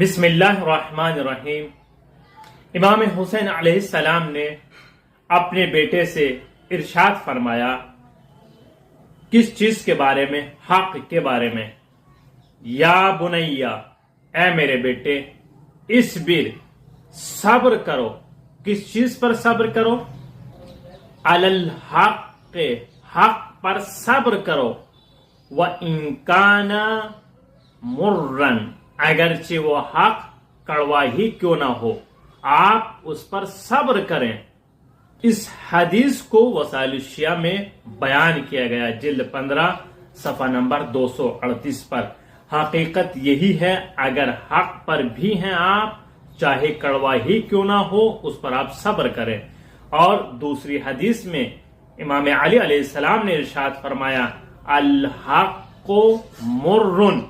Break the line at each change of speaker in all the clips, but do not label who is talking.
بسم اللہ الرحمن الرحیم۔ امام حسین علیہ السلام نے اپنے بیٹے سے ارشاد فرمایا کس چیز کے بارے میں؟ حق کے بارے میں۔ یا بنیا، اے میرے بیٹے، اصبر، صبر کرو۔ کس چیز پر صبر کرو؟ علی الحق، حق پر صبر کرو۔ وَإِن كَانَ مُرًّا، اگرچہ وہ حق کڑوا ہی کیوں نہ ہو، آپ اس پر صبر کریں۔ اس حدیث کو وسائل الشیعہ میں بیان کیا گیا، جلد 15 صفحہ نمبر 238 پر۔ حقیقت یہی ہے، اگر حق پر بھی ہیں آپ، چاہے کڑوا ہی کیوں نہ ہو، اس پر آپ صبر کریں۔ اور دوسری حدیث میں امام علی علیہ السلام نے ارشاد فرمایا الحق مرٌ،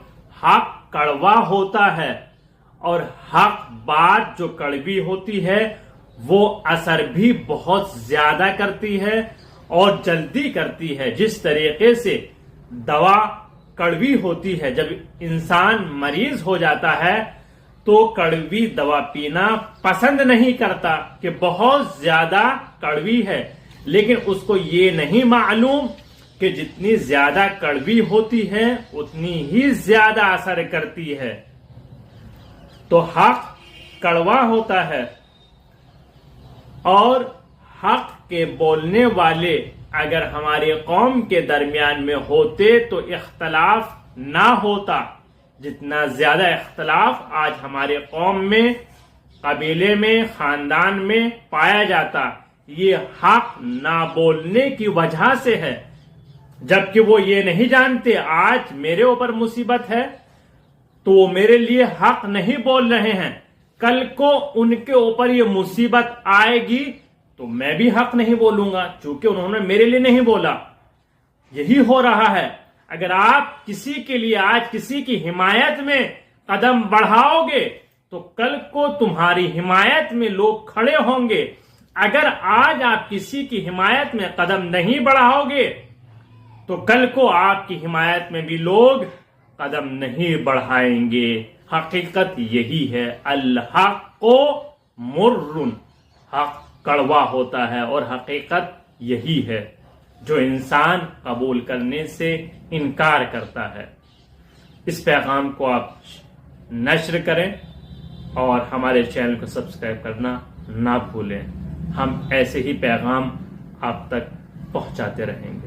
حق کڑوا ہوتا ہے، اور حق بات جو کڑوی ہوتی ہے وہ اثر بھی بہت زیادہ کرتی ہے اور جلدی کرتی ہے۔ جس طریقے سے دوا کڑوی ہوتی ہے، جب انسان مریض ہو جاتا ہے تو کڑوی دوا پینا پسند نہیں کرتا کہ بہت زیادہ کڑوی ہے، لیکن اس کو یہ نہیں معلوم کہ جتنی زیادہ کڑوی ہوتی ہے اتنی ہی زیادہ اثر کرتی ہے۔ تو حق کڑوا ہوتا ہے، اور حق کے بولنے والے اگر ہماری قوم کے درمیان میں ہوتے تو اختلاف نہ ہوتا۔ جتنا زیادہ اختلاف آج ہمارے قوم میں، قبیلے میں، خاندان میں پایا جاتا، یہ حق نہ بولنے کی وجہ سے ہے۔ جبکہ وہ یہ نہیں جانتے آج میرے اوپر مصیبت ہے تو وہ میرے لیے حق نہیں بول رہے ہیں، کل کو ان کے اوپر یہ مصیبت آئے گی تو میں بھی حق نہیں بولوں گا، چونکہ انہوں نے میرے لیے نہیں بولا۔ یہی ہو رہا ہے۔ اگر آپ کسی کے لیے آج کسی کی حمایت میں قدم بڑھاؤ گے تو کل کو تمہاری حمایت میں لوگ کھڑے ہوں گے۔ اگر آج آپ کسی کی حمایت میں قدم نہیں بڑھاؤ گے تو کل کو آپ کی حمایت میں بھی لوگ قدم نہیں بڑھائیں گے۔ حقیقت یہی ہے، الحق مرٌ، حق کڑوا ہوتا ہے، اور حقیقت یہی ہے جو انسان قبول کرنے سے انکار کرتا ہے۔ اس پیغام کو آپ نشر کریں اور ہمارے چینل کو سبسکرائب کرنا نہ بھولیں۔ ہم ایسے ہی پیغام آپ تک پہنچاتے رہیں گے۔